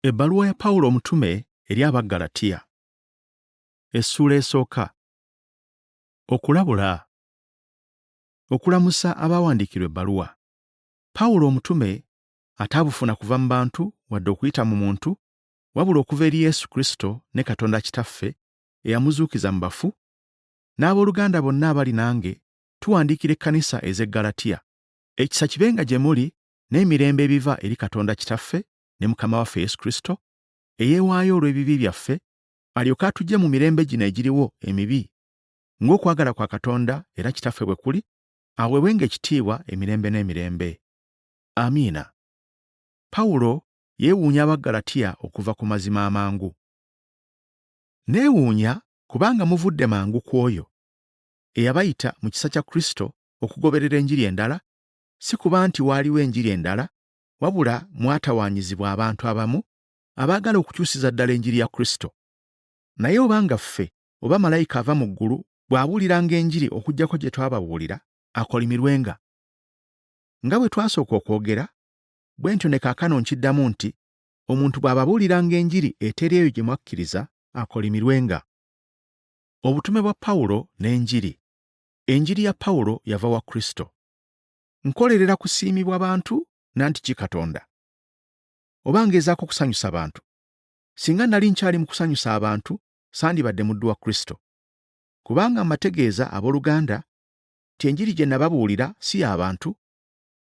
Ebbaluwa ya Pawulo omutume eri Abaggalatiya. Essuula esooka. Okulabula. Okulamusa abaawandiikirwa ebbaluwa. Pawulo omutume ataabufuna kuva mu bantu wadde okuyita mu muntu, wabula okuva eri Yesu Kristo ne Katonda Kitaffe eyamuzuukiza mu bafu, n'abooluganda bonna abali nange tuwandiikira ekkanisa ez'e Ggalatiya. Ekisa kibenga gye muli n'emirembe ebiva eri Katonda Kitaffe ne Mukama waffe Yesu Kristo, eyeewaayo olw'ebibi byaffe, alyoke atuggye mu mirembe gino egiriwo emibi, ng'okwagala kwa Katonda era Kitaffe bwe kuli, aweebwenga ekitiibwa emirembe n'emirembe. Amiina. Pawulo yeewuunya Abaggalatiya okuva ku mazima amangu. Neewuunya kubanga muvudde mangu ku oyo eyabayita mu kisa kya Kristo okugoberera enjiri endala, si kuba nti waaliwo enjiri endala, wabula mwatawaanyizibwa abantu abamu abaagala okukyusiza ddala enjiri ya Kristo. Naye obanga ffe oba malayika ava mu ggulu bw'abuuliranga enjiri okuggyako gye twababuulira, akolimirwenga. Nga bwe twasooka okwogera, bwe ntyo ne kaakano nkiddamu nti omuntu bw'ababuuliranga enjiri eteri eyo gye mwakkiriza, akolimirwenga. Obutume bwa Pawulo n'enjiri. Enjiri ya Pawulo yava wa Kristo. Nkolerera kusiimibwa bantu nantiki Katonda? Oba ngezaako kusanyusa bantu? Singa nali nkyali mu kusanyusa abantu, sandibadde muddu wa Kristo. Kubanga mbategeeza abooluganda nti enjiri gye nababuulira si y'abantu,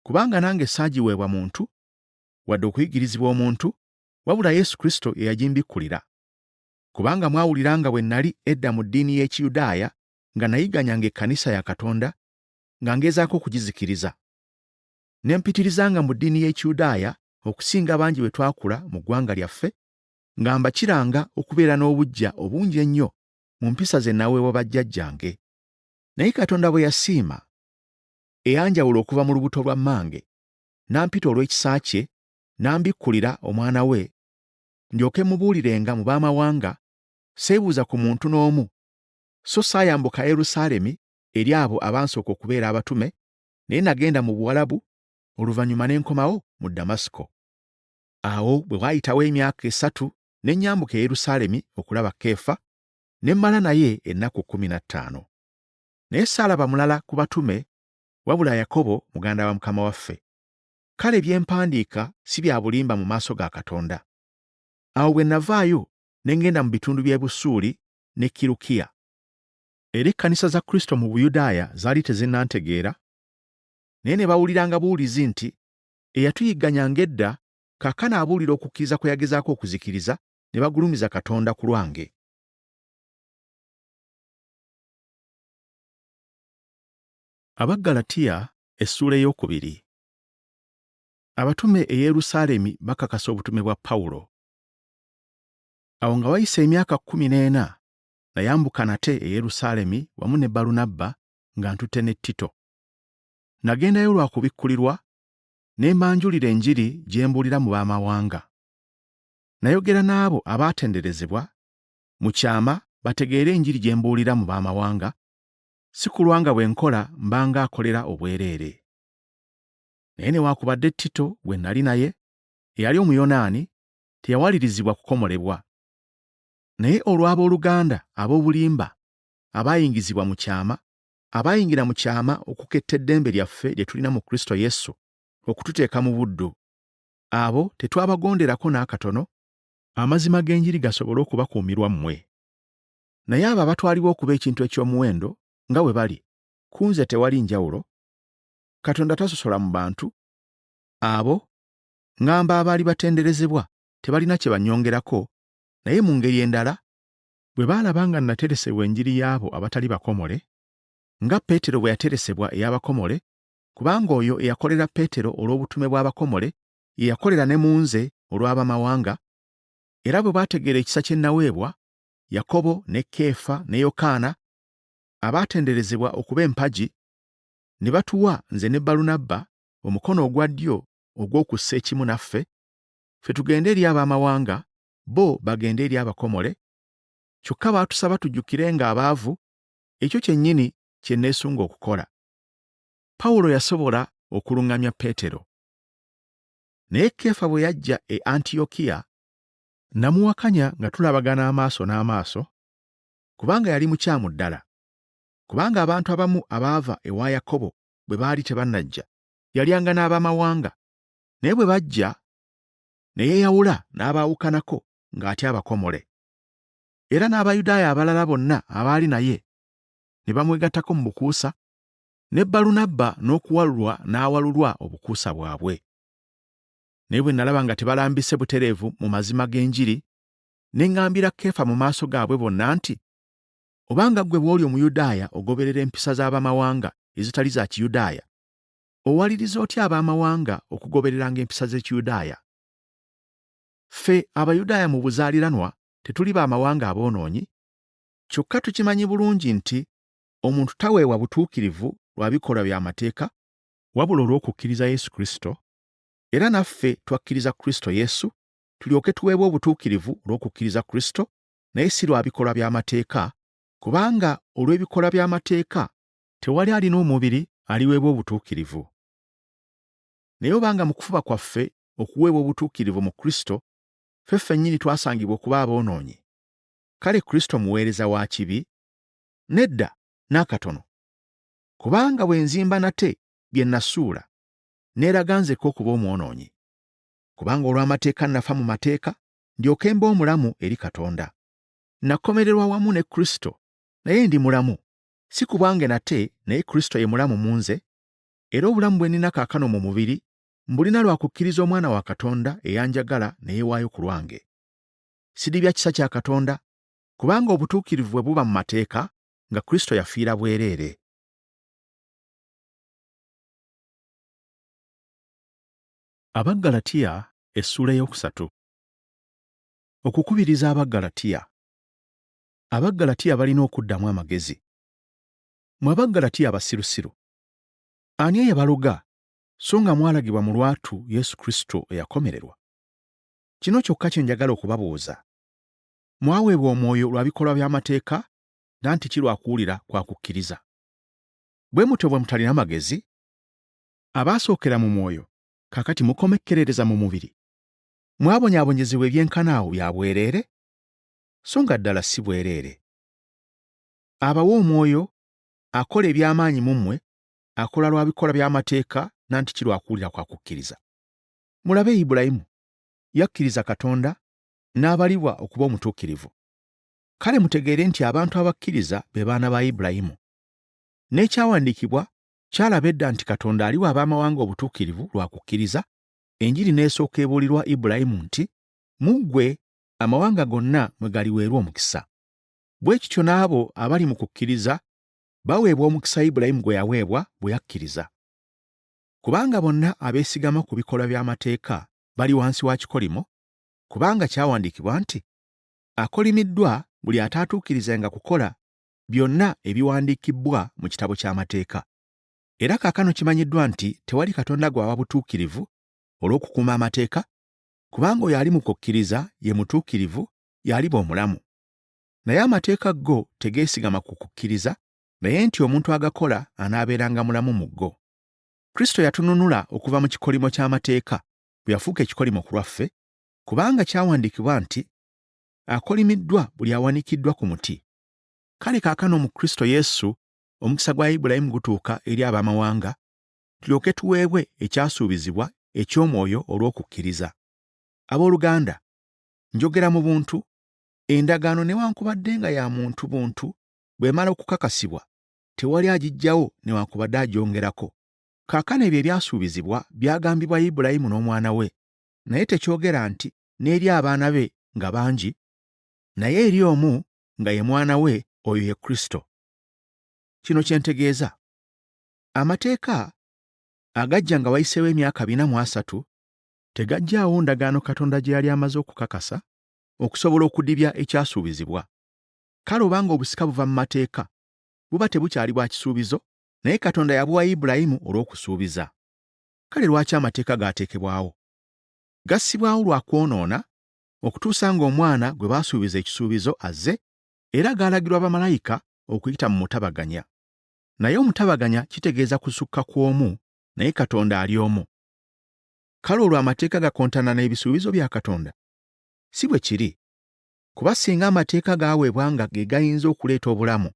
kubanga nange saagiweebwa muntu, wadde okuyigirizibwa omuntu, wabula Yesu Kristo ye yagimbikkulira. Kubanga mwawuliranga bwe nnali edda mu ddiini y'Ekiyudaaya nga nayiganyanga ekkanisa ya Katonda, nga ngezaako okugizikiriza. Ne mpitirizanga mu ddiini y'Ekiyudaaya okusinga bangi bwe twakula mu ggwanga lyaffe, nga mbakiranga okubeera n'obuggya obungi ennyo mu mpisa ze naweebwa bajjajjange. Naye Katonda bwe yasiima, eyanjawulo okuva mu lubuto lwa mmange, n'ampita olw'ekisa kye, n'ambikkulira omwana we, ndyoke mubuulirenga mu baamawanga, seebuuza ku muntu n'omu, so saayambuka Yerusaalemi eri abo abansooka okubeera abatume, naye nagenda mu Buwalabu, oluvannyuma ne nkomawo mu Damasiko. Awo bwe waayitawo emyaka 3 ne nnyambuka e Yerusaalemi okulaba Keefa, ne mmala naye ennaku 15. Naye saalaba mulala ku batume wabula Yakobo muganda wa Mukama waffe. Kale bye mpandiika si bya bulimba mu maaso ga Katonda. Awo bwe navaayo ne ngenda mu bitundu by'e Busuuli ne Kirukiya. Era ekkanisa za Kristo mu Buyudaaya zaali tezinnantegeera, naye ne bawuliranga buwulizi nti eyatuyigganyanga edda kaakano abuulira okukkiriza kwe yagezaako okuzikiriza, ne bagulumiza Katonda ku lwange. Abaggalatiya essuula ey'okubiri. Abatume e Yerusaalemi bakakasa obutume bwa Pawulo. Awo nga wayise emyaka 14 nayambuka nate e Yerusaalemi wamu ne Balunabba nga ntutte ne Tito. Nagendayo lwa kubikkulirwa ne mbanjulira enjiri gye mbuulira mu baamawanga. Nayogera n'abo abaatenderezebwa mu kyama bategeere enjiri gye mbuulira mu baamawanga, si kulwa nga bwe nkola mbanga akolera obwereere. Naye newaakubadde Tito gwe nali naye, eyali Omuyonaani, teyawalirizibwa kukomolebwa. Naye olw'abooluganda ab'obulimba abaayingizibwa mu kyama, abaayingira mu kyama okuketta eddembe lyaffe lye tulina mu Kristo Yesu, okututeeka mu buddu, abo tetwabagonderako n'akatono, amazima g'enjiri gasobole okubakuumirwa mmwe. Naye abo abatwalibwa okuba ekintu eky'omuwendo nga bwe bali, ku nze tewali njawulo. Katonda tasosola mu bantu. Abo ngamba abaali batenderezebwa tebalina kye bannyongerako, naye mu ngeri endala, bwe baalaba nga nateresebwa enjiri y'abo abatali bakomole, nga Peetero bwe yateresebwa ey'abakomole, kubanga oyo eyakolera Peetero olw'obutume bw'abakomole ye yakolera ne mu nze olw'abamawanga, era bwe baategeera ekisa kye naweebwa, Yakobo ne Keefa ne Yokaana abaatenderezebwa okuba empagi, ne batuwa nze ne Balunabba omukono ogwa ddyo ogw'okussa ekimu naffe, ffe tugende eri abamawanga, bo bagende eri abakomole, kyokka baatusaba tujjukirenga abaavu, ekyo kyennyini kye neesunga okukola. Pawulo yasobola okuluŋŋamya Peetero. Naye Keefa bwe yajja e Antiyokiya, Namuwakanya nga tulabagana amaaso n'amaaso, kubanga yali mukyamu ddala. Kubanga abantu abamu abaava ewa Yakobo bwe baali tebannajja, yalyanga n'Abamawanga, naye bwe bajja ne yeeyawula n'abaawukanako ng'atya abakomole. Era n'Abayudaaya abalala bonna abaali naye ne bamwegattako mu bukuusa, ne Balunabba n'okuwalulwa n'awalulwa obukuusa bwabwe. Naye bwe nalaba nga tebalambise butereevu mu mazima g'enjiri, ne ŋŋambira Keefa mu maaso gaabwe bonna nti, obanga ggwe bw'oli Omuyudaaya ogoberera empisa z'Abamawanga ezitali za Kiyudaaya, owaliriza otya Abamawanga okugobereranga empisa z'Ekiyudaaya? Ffe Abayudaaya mu buzaaliranwa tetuli baamawanga aboonoonyi, kyokka tukimanyi bulungi nti omuntu taweebwa butuukirivu lwa bikolwa by'amateeka, wabula olw'okukkiriza Yesu Kristo, era naffe twakkiriza Kristo Yesu, tulyoke tuweebwe obutuukirivu olw'okukkiriza Kristo, naye si lwa bikolwa by'amateeka, kubanga olw'ebikolwa by'amateeka tewali alina omubiri aliweebwa obutuukirivu. Naye obanga mu kufuba kwaffe okuweebwa obutuukirivu mu Kristo, ffe ffennyini twasangibwa okuba aboonoonyi, kale Kristo muweereza wa kibi? Nedda, n'akatono. Kubanga bwe nzimba nate bye nasuula, neeraga nzekka okuba omwonoonyi. Kubanga olw'amateeka nafa mu mateeka, ndyoke mbe omulamu eri Katonda. Nakomererwa wamu ne Kristo, naye ndi mulamu, si ku bwange nate, naye Kristo ye mulamu mu nze, era obulamu bwe nnina kaakano mu mubiri mbulina lwa kukkiriza Omwana wa Katonda eyanjagala ne yeewaayo ku lwange. Sidibya kisa kya Katonda, kubanga obutuukirivu bwe buba mu mateeka, nga Kristo yafiira bwereere. Abaggalatiya essula ey'okusatu. Okukubiriza Abaggalatiya. Abaggalatiya balina okuddamu amagezi. Mu Abaggalatiya abasirusiru, ani eyabaloga so nga mwalagibwa mu lwatu Yesu Kristo eyakomererwa? Kino kyokka kye njagala okubabuuza. Mwaweebwa omwoyo lwa bikolwa by'amateeka, nanti ki lwa kuwulira kwa kukkiriza? Bwe mutyo bwe mutalina magezi, abaasookera mu mwoyo, kaakati mukomekkerereza mu mubiri. Mwabonyaabonyezebwa ebyenkanaawo bya bwereere? So nga ddala si bwereere. Abawa omwoyo akola eby'amaanyi mu mmwe, akola lwa bikolwa by'amateeka, nanti ki lwa kuwulira kwa kukkiriza? Mulabe Ibulayimu, yakkiriza Katonda n'abalibwa okuba omutuukirivu. Kale mutegeere nti abantu abakkiriza be baana ba Ibulayimu. N'ekyawandiikibwa kyalaba edda nti Katonda aliwa Abaamawanga obutuukirivu lwa kukkiriza, enjiri n'esooka ebuulirwa Ibulayimu nti, mu ggwe amawanga gonna mwe galiweerwa omukisa. Bwe kityo n'abo abali mu kukkiriza baweebwa omukisa Ibulayimu gwe yaweebwa bwe yakkiriza. Kubanga bonna abeesigama ku bikolwa by'amateeka bali wansi wa kikolimo, kubanga kyawandiikibwa nti, akolimiddwa buli ataatuukirizenga kukola byonna ebiwandiikibbwa mu kitabo ky'amateeka. Era kaakano kimanyiddwa nti tewali Katonda gw'awa butuukirivu olw'okukuuma amateeka, kubanga oyo ali mu kukkiriza ye mutuukirivu, y'aliba omulamu. Naye amateeka go tegeesigama ku kukkiriza, naye nti omuntu agakola anaabeeranga mulamu mu go. Kristo yatununula okuva mu kikolimo ky'amateeka bwe yafuuka ekikolimo ku lwaffe, kubanga kyawandiikibwa nti, akolimiddwa buli awanikiddwa ku muti. Kale kaakano mu Kristo Yesu omukisa gwa Ibulayimu gutuuka eri Abaamawanga, tulyoke tuweebwe ekyasuubizibwa eky'omwoyo olw'okukkiriza. Abooluganda, njogera mu buntu, endagaano newankubadde nga ya muntu buntu bw'emala okukakasibwa, tewali agiggyawo newankubadde agyongerako. Kaakano ebyo ebyasuubizibwa byagambibwa Ibulayimu n'omwana we, naye tekyogera nti n'eri abaana be nga bangi, naye eri omu nga ye mwana we, oyo ye Kristo. Kino kye ntegeeza. Amateeka agajja nga wayiseewo emyaka 430 tegajjaawo ndagaano Katonda gye yali amaze okukakasa okusobola okudibya ekyasuubizibwa. Kale obanga obusika buva mu mateeka, buba tebukyali bwa kisuubizo, naye Katonda yabuwa Ibulayimu olw'okusuubiza. Kale lwaki amateeka gaateekebwawo? Gassibwawo lwa kwonoona, okutuusa ng'omwana gwe baasuubiza ekisuubizo azze, era gaalagirwa bamalayika okuyita mu mutabaganya. Naye omutabaganya kitegeeza kusukka kw'omu, naye Katonda ali omu. Kale olwo amateeka gakontana n'ebisuubizo bya Katonda? Si bwe kiri. Kuba singa amateeka gaaweebwa nga ge gayinza okuleeta obulamu,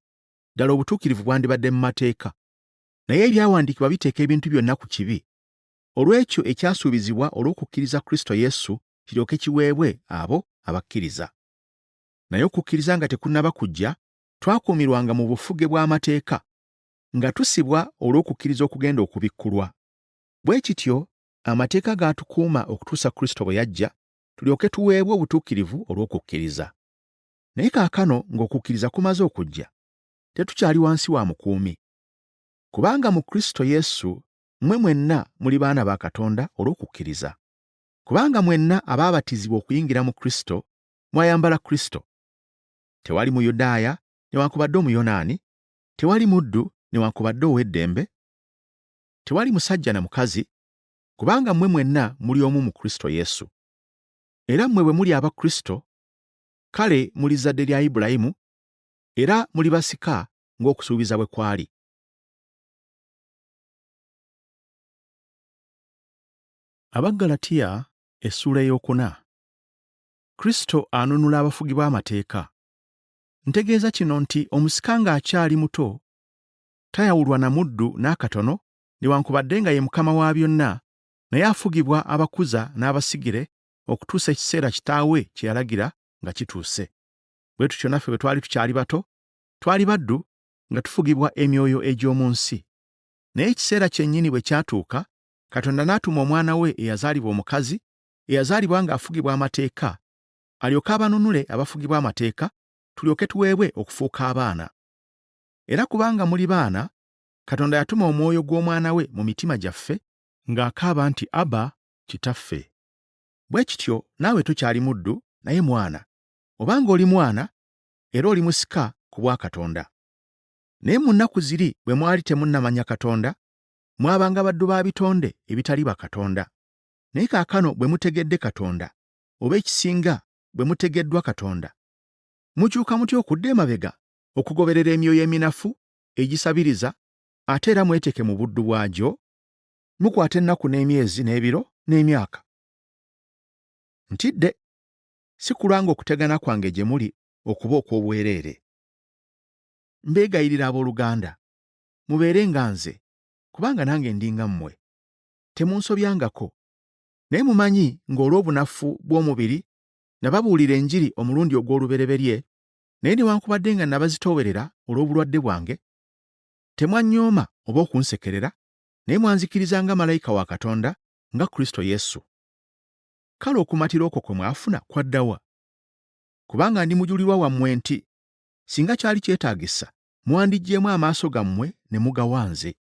ddala obutuukirivu bwandibadde mu mateeka. Naye ebyawandiikibwa biteeka ebintu byonna ku kibi, olw'ekyo ekyasuubizibwa olw'okukkiriza Kristo Yesu kiryoke kiweebwe abo abakkiriza. Naye okukkiriza nga tekunnaba kujja, twakuumirwanga mu bufuge bw'amateeka, nga tusibwa olw'okukkiriza okugenda okubikkulwa. Bwe kityo amateeka gaatukuuma okutuusa Kristo bwe yajja, tulyoke tuweebwe obutuukirivu olw'okukkiriza. Naye kaakano ng'okukkiriza kumaze okujja, tetukyali wansi wa mukuumi. Kubanga mu Kristo Yesu mmwe mwenna muli baana ba Katonda olw'okukkiriza. Kubanga mwenna abaabatizibwa okuyingira mu Kristo, mwayambala Kristo. Tewali Muyudaaya newankubadde Omuyonaani, tewali muddu newankubadde ow'eddembe, tewali musajja na mukazi, kubanga mmwe mwenna muli omu mu Kristo Yesu. Era mmwe bwe muli aba Kristo, kale muli zadde lya Ibulayimu, era muli basika ng'okusuubiza bwe kwali. Abaggalatiya essuula ey'okuna. Kristo anunula abafugi b'amateeka. Ntegeeza kino nti omusika ng'akyali muto tayawulwa na muddu n'akatono newankubadde nga ye mukama wa byonna, naye afugibwa abakuza n'abasigire okutuusa ekiseera kitaawe kye yalagira nga kituuse. Bwe tutyo naffe bwe twali tukyali bato, twali baddu nga tufugibwa emyoyo egy'omu nsi. Naye ekiseera kyennyini bwe kyatuuka, Katonda n'atuma omwana we eyazaalibwa omukazi, eyazaalibwa ng'afugibwa amateeka, alyoke abanunule abafugibwa amateeka, tulyoke tuweebwe okufuuka abaana. Era kubanga muli baana, Katonda yatuma omwoyo gw'omwana we mu mitima gyaffe, ng'akaaba nti, Aba, Kitaffe. Bwe kityo naawe tokyali muddu, naye mwana. Obanga oli mwana, era oli musika ku bwa Katonda. Naye mu nnaku ziri bwe mwali temunnamanya Katonda, mwabanga baddu ba bitonde ebitali ba Katonda. Naye kaakano bwe mutegedde Katonda, oba ekisinga bwe mutegeddwa Katonda, mukyuka mutya okudda emabega okugoberera emyoyo eminafu egisabiriza, ate era mweteke mu buddu bwagyo? Mukwata ennaku n'emyezi n'ebiro n'emyaka. Ntidde, si kulwanga okutegana kwange gye muli okuba okw'obwereere. Mbeegayirira abooluganda, mubeere nga nze, kubanga nange ndi nga mmwe. Temunsobyangako. Naye mumanyi ng'olw'obunafu bw'omubiri nababuulira Enjiri omulundi ogw'olubereberye, naye newankubadde nga nabazitoowerera olw'obulwadde bwange, temwannyooma oba okunsekerera, naye mwanzikiriza nga malayika wa Katonda, nga Kristo Yesu. Kale okumatira okwo kwe mwafuna kwadda wa? Kubanga ndi mujulirwa wammwe nti singa kyali kyetaagisa mwandiggyeemu amaaso gammwe ne mugawanze.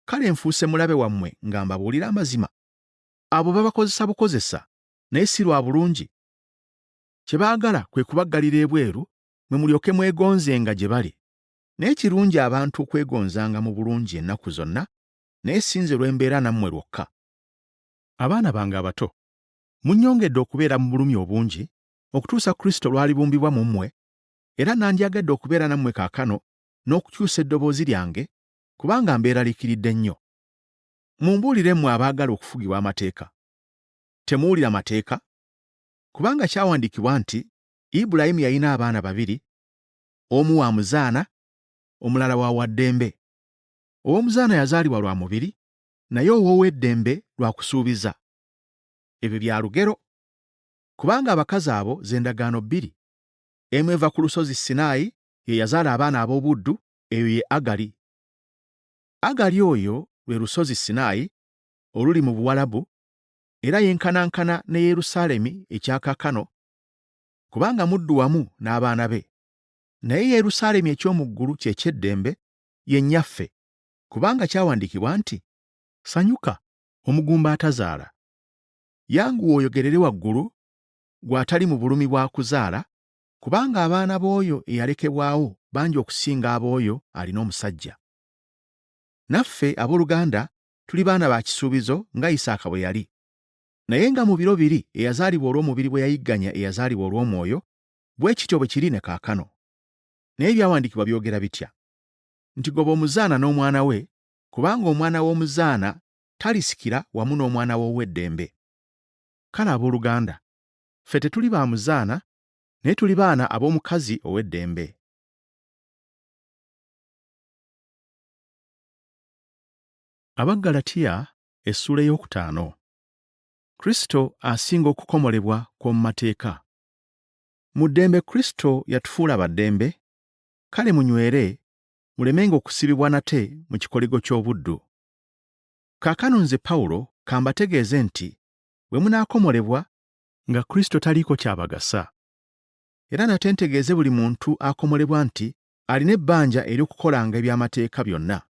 Kale nfuuse mulabe wammwe nga mbabuulira amazima? Abo babakozesa bukozesa, naye si lwa bulungi. Kye baagala kwe kubaggalira ebweru, mwe mulyoke mwegonzenga gye bali. Naye kirungi abantu okwegonzanga mu bulungi ennaku zonna, naye si nze lwe mbeera nammwe lwokka. Abaana bange abato, munnyongedde okubeera mu bulumi obungi, okutuusa Kristo lw'alibumbibwa mu mmwe, era nandyagadde okubeera nammwe kaakano n'okukyusa eddoboozi lyange, kubanga mbeeraliikiridde nnyo. Mumbuulire mmwe abaagala okufugibwa amateeka. Temuwulira mateeka? Kubanga kyawandiikibwa nti Ibulayimu yalina abaana babiri, omu wa muzaana, omulala wa waddembe. Ow'omuzaana yazaalibwa lwa mubiri, naye ow'ow'eddembe lwa kusuubiza. Ebyo bya lugero. Kubanga abakazi abo z'endagaano bbiri. Emu eva ku lusozi Sinaayi, ye yazaala abaana ab'obuddu, eyo ye Agali. Agali oyo lwe lusozi Sinaayi oluli mu Buwalabu, era yenkanankana ne Yerusaalemi ekyakaakano, kubanga muddu wamu n'abaana be. Naye Yerusaalemi eky'omu ggulu kye ky'eddembe, ye nnyaffe, kubanga kyawandiikibwa nti, Sanyuka, omugumba atazaala. Yanguwa oyogerere waggulu, gw'atali mu bulumi bwa kuzaala, kubanga abaana b'oyo eyalekebwawo bangi okusinga ab'oyo alina omusajja. Naffe abooluganda tuli baana ba kisuubizo nga Isaaka bwe yali. Naye nga mu biro biri eyazaalibwa olw'omubiri bwe yayigganya eyazaalibwa olw'omwoyo, bwe kityo bwe kiri ne kaakano. Naye ebyawandiikibwa byogera bitya? Nti goba omuzaana n'omwana we, kubanga omwana w'omuzaana talisikira wamu n'omwana w'ow'eddembe. Kale abooluganda, Ffe tetuli ba muzaana, naye tuli baana ab'omukazi ow'eddembe. Abaggalatiya essula ey'okutaano. Kristo asinga okukomolebwa kw'omu mateeka. Mu ddembe Kristo yatufuula ba ddembe, kale munywere, mulemenga okusibibwa nate mu kikoligo ky'obuddu. Kaakano nze Pawulo kambategeeze nti bwe munaakomolebwa nga Kristo taliiko kyabagasa. Era nate ntegeeze buli muntu akomolebwa nti alina ebbanja ery'okukolanga eby'amateeka byonna.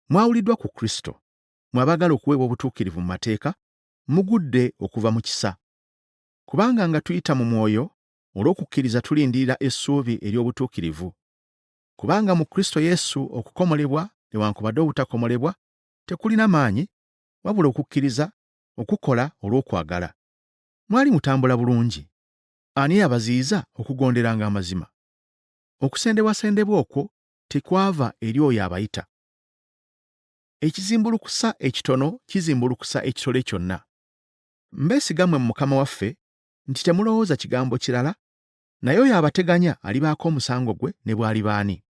Mwawuliddwa ku Kristo, mmwe abaagala okuweebwa obutuukirivu mu mateeka, mugudde okuva mu kisa. Kubanga nga tuyita mu mwoyo, olw'okukkiriza tulindirira essuubi ery'obutuukirivu. Kubanga mu Kristo Yesu okukomolebwa newankubadde obutakomolebwa tekulina maanyi, wabula okukkiriza okukola olw'okwagala. Mwali mutambula bulungi. Ani yabaziyiza okugonderanga amazima? Okusendebwasendebwa okwo tekwava eri oyo abayita. Ekizimbulukusa ekitono kizimbulukusa ekitole kyonna. Mbeesigamwe mu Mukama waffe nti temulowooza kigambo kirala, naye oyo abateganya alibaako omusango gwe ne bw'aliba ani.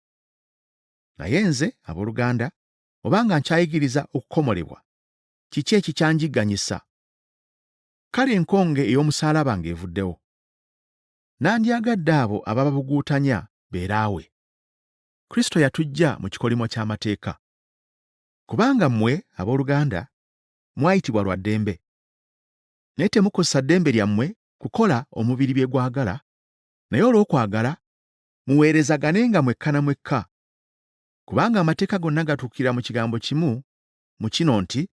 Naye nze, abooluganda, obanga nkyayigiriza okukomolebwa, kiki ekikyanjigganyisa? Kale enkonge ey'omusaalaba ng'evuddewo. Nandyagadde abo abababuguutanya beeraawe. Kristo yatuggya mu kikolimo ky'amateeka. Kubanga mmwe, abooluganda, mwayitibwa lwa ddembe. Naye temukozesa ddembe lyammwe kukola omubiri bye gwagala, naye olw'okwagala muweerezaganenga mwekka na mwekka. Kubanga amateeka gonna gatuukira mu kigambo kimu, mu kino nti,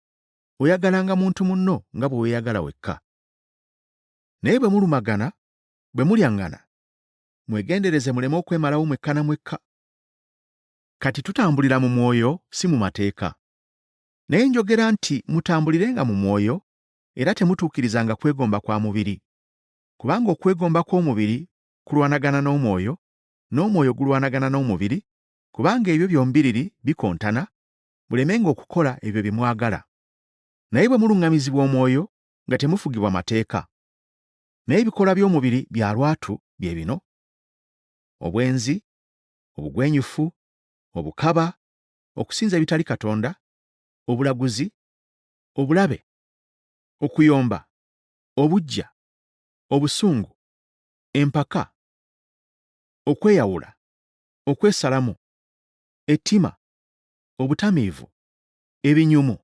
oyagalanga muntu munno nga bwe weeyagala wekka. Naye bwe mulumagana, bwe mulyaŋŋana, mwegendereze muleme okwemalawo mwekka na mwekka. Kati tutambulira mu mwoyo, si mu mateeka. Naye njogera nti mutambulirenga mu mwoyo, era temutuukirizanga kwegomba kwa mubiri. Kubanga okwegomba kw'omubiri kulwanagana n'omwoyo, n'omwoyo gulwanagana n'omubiri, kubanga ebyo byombiriri bikontana, mulemenga okukola ebyo bye mwagala. Naye bwe muluŋŋamizibwa omwoyo nga temufugibwa mateeka. Naye ebikolwa by'omubiri bya lwatu bye bino: obwenzi, obugwenyufu, obukaba, okusinza ebitali Katonda, obulaguzi, obulabe, okuyomba, obuggya, obusungu, empaka, okweyawula, okwesalamu, ettima, obutamiivu, ebinyumu,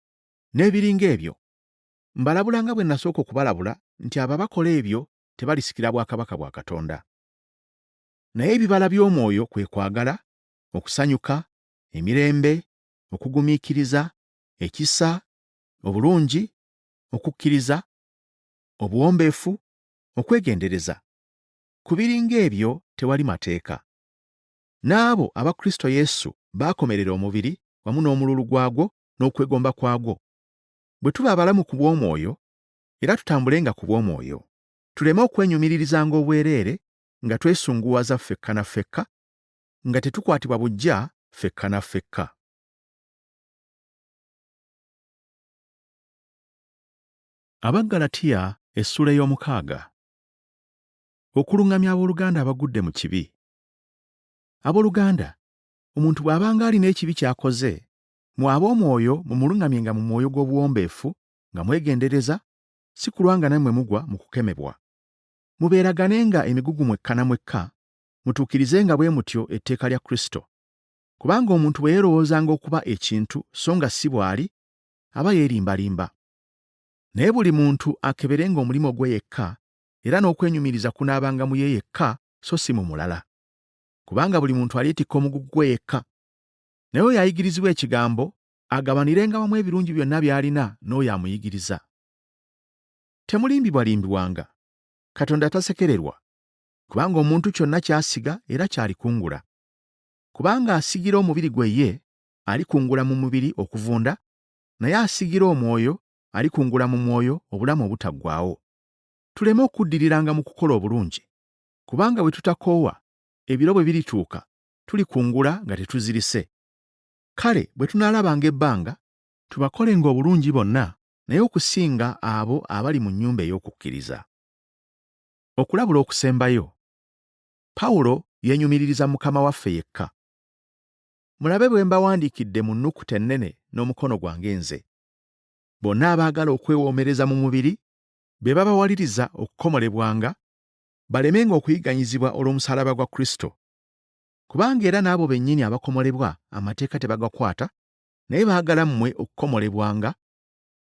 n'ebiringa ebyo. Mbalabula nga bwe nasooka okubalabula nti abo abakola ebyo tebalisikira bwakabaka bwa Katonda. Naye ebibala by'omwoyo kwe kwagala, okusanyuka, emirembe, okugumiikiriza, ekisa, obulungi, okukkiriza, obuwombeefu, okwegendereza. Ku biringa ebyo tewali mateeka. N'abo aba Kristo Yesu baakomerera omubiri wamu n'omululu gwagwo n'okwegomba kwagwo. Bwe tuba abalamu ku bw'omwoyo, era tutambulenga ku bw'omwoyo, tuleme okwenyumiririzanga obwereere nga twesunguwaza ffekka na ffekka, nga tetukwatibwa buggya ffekka na ffekka. Abaggalatiya essula ey'omukaaga. Okuluŋŋamya abooluganda abagudde mu kibi. Abooluganda, omuntu bw'abanga alina ekibi ky'akoze, mmwe ab'omwoyo mumuluŋŋamyenga mu mwoyo gw'obuwombeefu nga mwegendereza, si kulwa nga nammwe mugwa mu kukemebwa. Mubeeraganenga emigugu mwekka na mwekka, mutuukirizenga bwe mutyo etteeka lya Kristo. Kubanga omuntu bwe yeerowoozanga okuba ekintu so nga si bw'ali, aba yeerimbalimba. Naye buli muntu akeberenga omulimo gwe yekka, era n'okwenyumiriza kunaabanga mu ye yekka so si mu mulala. Kubanga buli muntu alyetikka omugugu gwe yekka. Naye oyo ayigirizibwa ekigambo agabanirenga wamu ebirungi byonna by'alina n'oyo amuyigiriza. Temulimbibwalimbibwanga. Katonda tasekererwa. Kubanga omuntu kyonna ky'asiga era ky'alikungula. Kubanga asigira omubiri gwe ye, alikungula mu mubiri okuvunda, naye asigira omwoyo, alikungula mu mwoyo obulamu obutaggwaawo. Tuleme okuddiriranga mu kukola obulungi. Kubanga bwe tutakoowa, ebiro bwe birituuka, tulikungula nga tetuzirise. Kale bwe tunaalabanga ebbanga, tubakolenga obulungi bonna, naye okusinga abo abali mu nnyumba ey'okukkiriza. Okulabula okusembayo. Pawulo yeenyumiririza Mukama waffe yekka. Mulabe bwe mbawandiikidde mu nnukuta ennene n'omukono gwange nze. Bonna abaagala okwewoomereza mu mubiri, be babawaliriza okukomolebwanga, balemenga okuyigganyizibwa olw'omusaalaba gwa Kristo. Kubanga era n'abo bennyini abakomolebwa amateeka tebagakwata, naye baagala mmwe okukomolebwanga,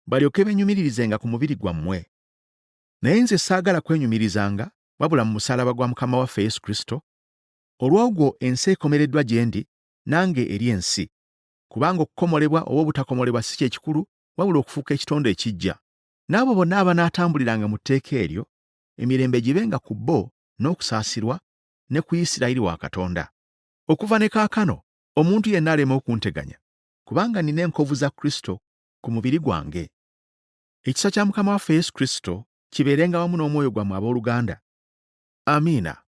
balyoke beenyumirizenga ku mubiri gwammwe. Naye nze saagala kwenyumirizanga, wabula mu musaalaba gwa Mukama waffe Yesu Kristo. Olw'ogwo ensi ekomereddwa gye ndi, nange eri ensi. Kubanga okukomolebwa oba obutakomolebwa si kye kikulu, wabula okufuuka ekitonde ekiggya. N'abo bonna abanaatambuliranga mu tteeka eryo, emirembe gibenga ku bo n'okusaasirwa ne ku Isirayiri wa Katonda. Okuva ne kaakano, omuntu yenna aleme okunteganya, kubanga nina enkovu za Kristo ku mubiri gwange. Ekisa kya Mukama waffe Yesu Kristo kibeerenga wamu n'omwoyo gwammwe abooluganda. Amiina.